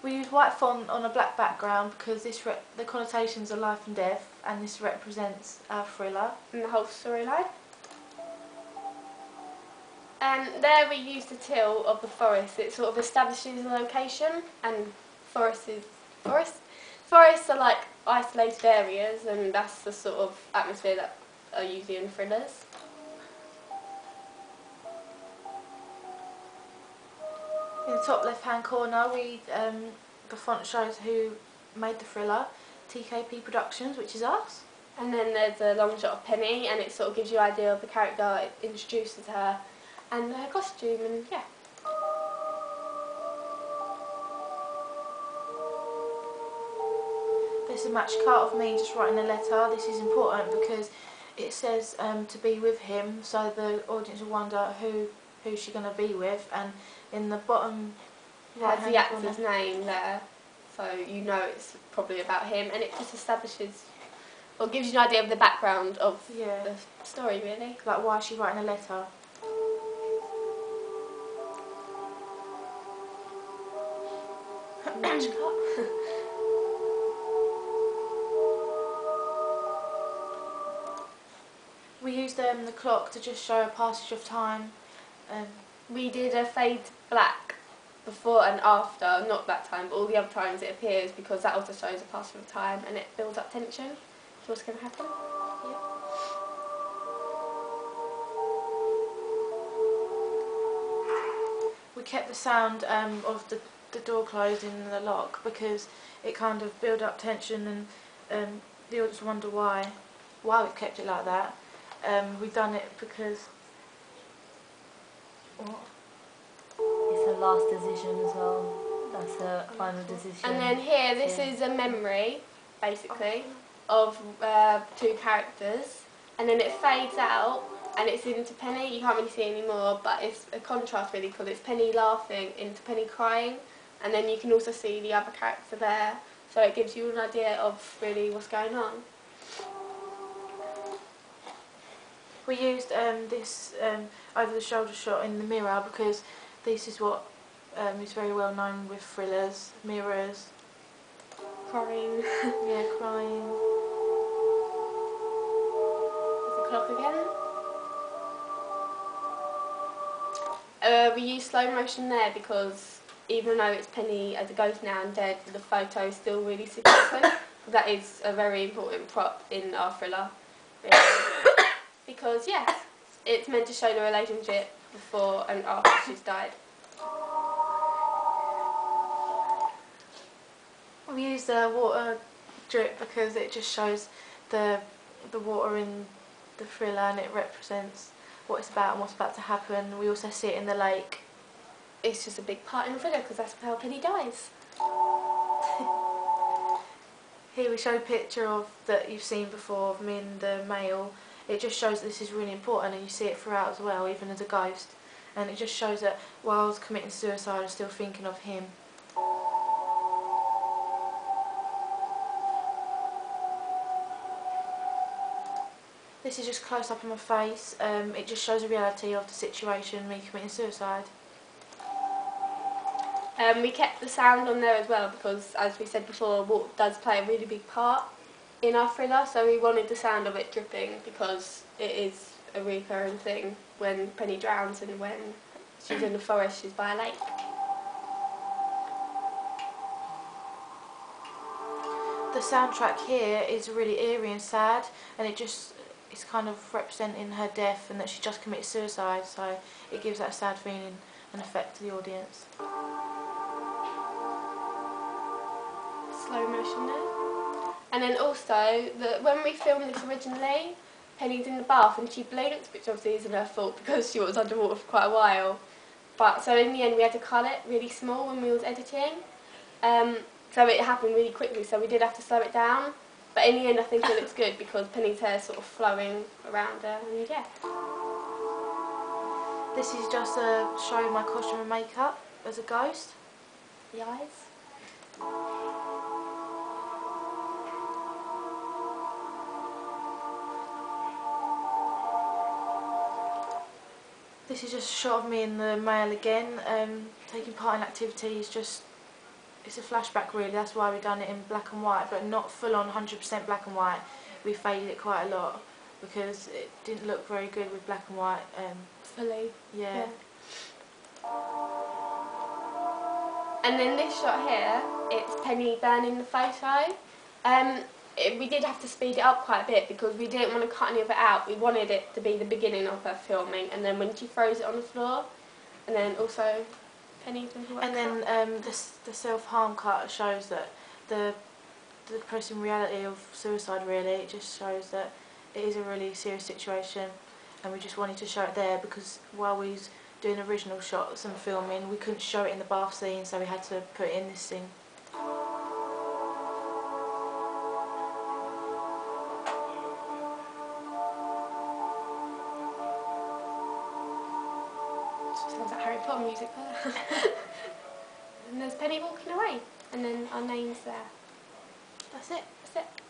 We use white font on a black background because the connotations are life and death, and this represents our thriller and the whole storyline. And there we use the till of the forest. It sort of establishes the location, and forests are like isolated areas, and that's the sort of atmosphere that are usually in thrillers. In the top left hand corner, the font shows who made the thriller, TKP Productions, which is us. And then there's a long shot of Penny, and it sort of gives you an idea of the character, it introduces her and her costume, and yeah. This is a match cut of me just writing a letter. This is important because it says to be with him, so the audience will wonder who's she going to be with, and in the bottom right has the actor's name there, so you know it's probably about him, and it just establishes or gives you an idea of the background of the story, really. Like why she's writing a letter. Match cut. We used the clock to just show a passage of time. We did a fade black before and after, not that time, but all the other times it appears, because that also shows a passage of time and it builds up tension to what's going to happen. Yep. We kept the sound of the door closing and the lock because it kind of built up tension, and the audience wonder why we've kept it like that. We've done it because... What? It's a last decision as well. That's a final decision. And then here, this is a memory, basically, of two characters, and then it fades out and it's into Penny. You can't really see anymore, but it's a contrast really, because it's Penny laughing into Penny crying, and then you can also see the other character there, so it gives you an idea of really what's going on. We used this over-the-shoulder shot in the mirror because this is what is very well known with thrillers, mirrors. Crying. Yeah, crying. There's the clock again. We use slow motion there because even though it's Penny as a ghost now and dead, the photo is still really significant. That is a very important prop in our thriller. Really. Because, yes, it's meant to show the relationship before and after she's died. We use the water drip because it just shows the water in the thriller, and it represents what it's about and what's about to happen. We also see it in the lake. It's just a big part in the thriller because that's how Penny dies. Here we show a picture of that you've seen before of me and the male. It just shows that this is really important, and you see it throughout as well, even as a ghost. And it just shows that while I was committing suicide, I'm still thinking of him. This is just close up on my face. It just shows the reality of the situation, me committing suicide. We kept the sound on there as well because, as we said before, water does play a really big part in our thriller, so we wanted the sound of it dripping because it is a recurring thing when Penny drowns and when she's in the forest, she's by a lake. The soundtrack here is really eerie and sad, and it's kind of representing her death and that she just committed suicide, so it gives that sad feeling and effect to the audience. Slow motion there. And then also, when we filmed this originally, Penny's in the bath and she blinks, which obviously isn't her fault because she was underwater for quite a while. But so in the end we had to cut it really small when we was editing. So it happened really quickly, so we did have to slow it down. But in the end I think it looks good because Penny's hair is sort of flowing around her, and yeah. This is just showing my costume and makeup as a ghost. The eyes. This is just a shot of me and the male again, taking part in activities. it's a flashback really. That's why we've done it in black and white, but not full on 100% black and white. We faded it quite a lot because it didn't look very good with black and white. Fully. Yeah. And then this shot here, it's Penny burning the photo. We did have to speed it up quite a bit because we didn't want to cut any of it out. We wanted it to be the beginning of her filming, and then when she throws it on the floor, and then also Penny's going to work. And then the self-harm cut shows that the depressing reality of suicide really. It just shows that it is a really serious situation, and we just wanted to show it there because while we was doing original shots and filming, we couldn't show it in the bath scene, so we had to put it in this scene. Sounds like Harry Potter music there. And there's Penny walking away, and then our name's there. That's it. That's it.